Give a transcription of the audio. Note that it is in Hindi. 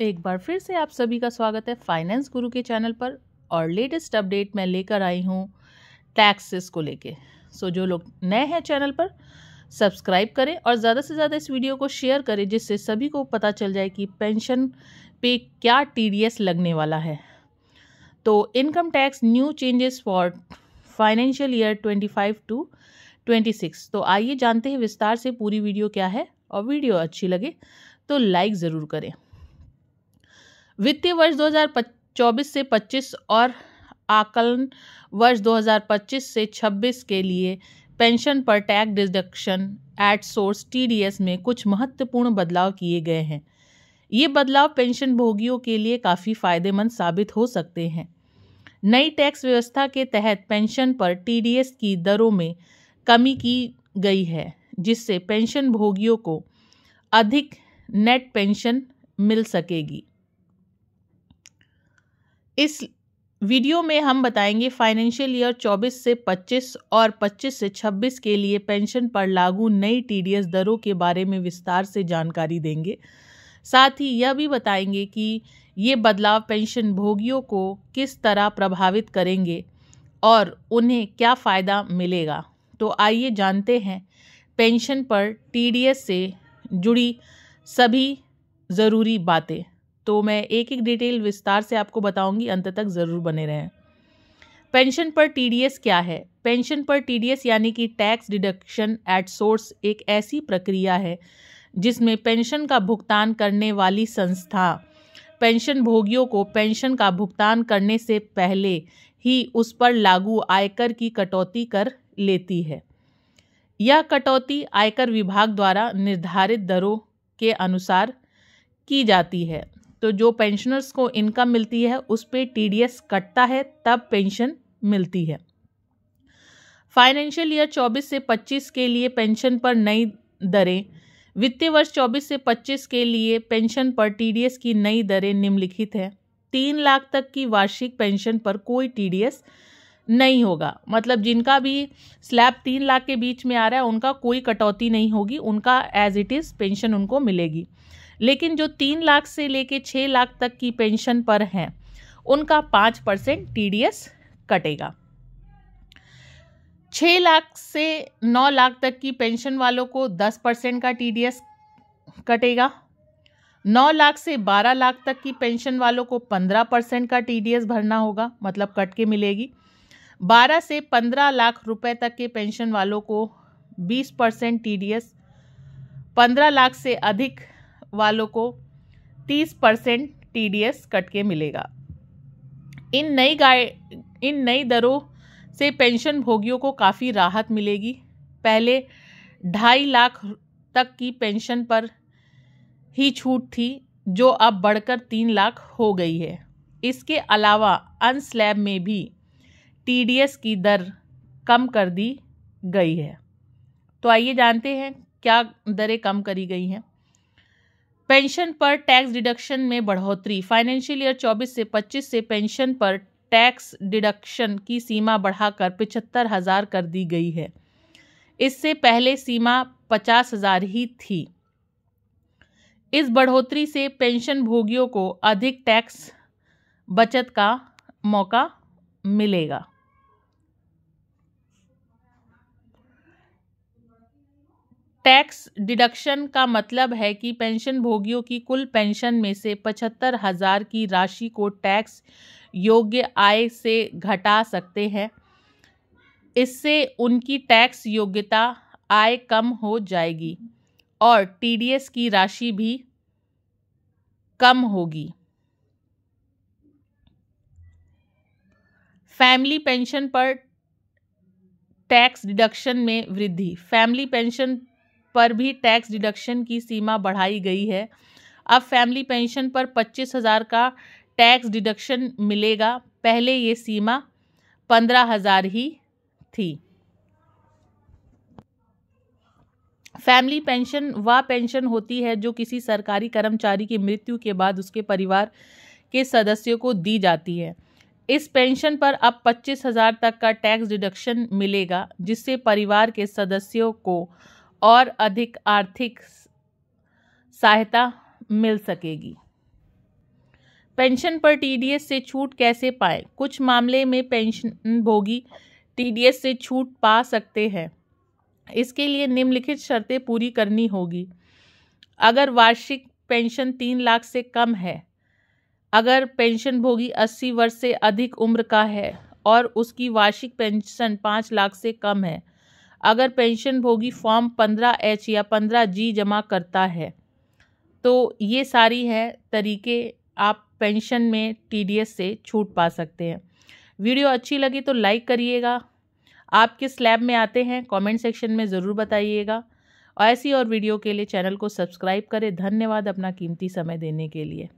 एक बार फिर से आप सभी का स्वागत है फाइनेंस गुरु के चैनल पर। और लेटेस्ट अपडेट मैं लेकर आई हूँ टैक्सेस को लेके। जो लोग नए हैं चैनल पर सब्सक्राइब करें और ज़्यादा से ज़्यादा इस वीडियो को शेयर करें, जिससे सभी को पता चल जाए कि पेंशन पे क्या टीडीएस लगने वाला है। तो income tax new changes for financial year 25 to 26। तो आइए जानते हैं विस्तार से पूरी वीडियो क्या है, और वीडियो अच्छी लगे तो लाइक ज़रूर करें। वित्तीय वर्ष 2024 से 25 और आकलन वर्ष 2025 से 26 के लिए पेंशन पर tax deduction at source TDS में कुछ महत्वपूर्ण बदलाव किए गए हैं। ये बदलाव पेंशन भोगियों के लिए काफ़ी फायदेमंद साबित हो सकते हैं। नई टैक्स व्यवस्था के तहत पेंशन पर टीडीएस की दरों में कमी की गई है, जिससे पेंशन भोगियों को अधिक नेट पेंशन मिल सकेगी। इस वीडियो में हम बताएंगे फाइनेंशियल ईयर 24 से 25 और 25 से 26 के लिए पेंशन पर लागू नई टीडीएस दरों के बारे में विस्तार से जानकारी देंगे। साथ ही यह भी बताएंगे कि ये बदलाव पेंशन भोगियों को किस तरह प्रभावित करेंगे और उन्हें क्या फ़ायदा मिलेगा। तो आइए जानते हैं पेंशन पर टीडीएस से जुड़ी सभी ज़रूरी बातें। तो मैं एक एक डिटेल विस्तार से आपको बताऊंगी, अंत तक ज़रूर बने रहें। पेंशन पर टीडीएस क्या है? पेंशन पर टीडीएस यानी कि टैक्स डिडक्शन एट सोर्स एक ऐसी प्रक्रिया है जिसमें पेंशन का भुगतान करने वाली संस्था पेंशन भोगियों को पेंशन का भुगतान करने से पहले ही उस पर लागू आयकर की कटौती कर लेती है। यह कटौती आयकर विभाग द्वारा निर्धारित दरों के अनुसार की जाती है। तो जो पेंशनर्स को इनकम मिलती है उस पे टीडीएस कटता है, तब पेंशन मिलती है। फाइनेंशियल ईयर 24 से 25 के लिए पेंशन पर नई दरें। वित्तीय वर्ष 24 से 25 के लिए पेंशन पर टीडीएस की नई दरें निम्नलिखित है। 3 लाख तक की वार्षिक पेंशन पर कोई टीडीएस नहीं होगा। मतलब जिनका भी स्लैब 3 लाख के बीच में आ रहा है उनका कोई कटौती नहीं होगी, उनका एज इट इज़ पेंशन उनको मिलेगी। लेकिन जो 3 लाख से लेके 6 लाख तक की पेंशन पर हैं उनका 5% टीडीएस कटेगा। 6 लाख से 9 लाख तक की पेंशन वालों को 10% का टीडीएस कटेगा। 9 लाख से 12 लाख तक की पेंशन वालों को 15% का टीडीएस भरना होगा, मतलब कट के मिलेगी। 12 से 15 लाख रुपए तक के पेंशन वालों को 20% टीडीएस। 15 लाख से अधिक वालों को 30% टीडीएस कट के मिलेगा। इन नई दरों से पेंशन भोगियों को काफ़ी राहत मिलेगी। पहले 2.5 लाख तक की पेंशन पर ही छूट थी, जो अब बढ़कर 3 लाख हो गई है। इसके अलावा अनस्लैब में भी टीडीएस की दर कम कर दी गई है। तो आइए जानते हैं क्या दरें कम करी गई हैं। पेंशन पर टैक्स डिडक्शन में बढ़ोतरी। फाइनेंशियल ईयर 24 से 25 से पेंशन पर टैक्स डिडक्शन की सीमा बढ़ाकर 75,000 कर दी गई है। इससे पहले सीमा 50,000 ही थी। इस बढ़ोतरी से पेंशन भोगियों को अधिक टैक्स बचत का मौका मिलेगा। टैक्स डिडक्शन का मतलब है कि पेंशन भोगियों की कुल पेंशन में से 75,000 की राशि को टैक्स योग्य आय से घटा सकते हैं। इससे उनकी टैक्स योग्यता आय कम हो जाएगी और टीडीएस की राशि भी कम होगी। फैमिली पेंशन पर टैक्स डिडक्शन में वृद्धि। फैमिली पेंशन पर भी टैक्स डिडक्शन की सीमा बढ़ाई गई है। अब फैमिली पेंशन पर 25,000 का टैक्स डिडक्शन मिलेगा। पहले ये सीमा 15,000 ही थी। फैमिली पेंशन वह पेंशन होती है जो किसी सरकारी कर्मचारी की मृत्यु के बाद उसके परिवार के सदस्यों को दी जाती है। इस पेंशन पर अब 25,000 तक का टैक्स डिडक्शन मिलेगा, जिससे परिवार के सदस्यों को और अधिक आर्थिक सहायता मिल सकेगी। पेंशन पर टीडीएस से छूट कैसे पाएं? कुछ मामले में पेंशन भोगी टीडीएस से छूट पा सकते हैं। इसके लिए निम्नलिखित शर्तें पूरी करनी होगी। अगर वार्षिक पेंशन 3 लाख से कम है, अगर पेंशन भोगी 80 वर्ष से अधिक उम्र का है और उसकी वार्षिक पेंशन 5 लाख से कम है, अगर पेंशन भोगी फॉर्म 15H या 15G जमा करता है। तो ये सारी है तरीके, आप पेंशन में टीडीएस से छूट पा सकते हैं। वीडियो अच्छी लगी तो लाइक करिएगा। आप किस स्लैब में आते हैं कमेंट सेक्शन में ज़रूर बताइएगा। और ऐसी और वीडियो के लिए चैनल को सब्सक्राइब करें। धन्यवाद अपना कीमती समय देने के लिए।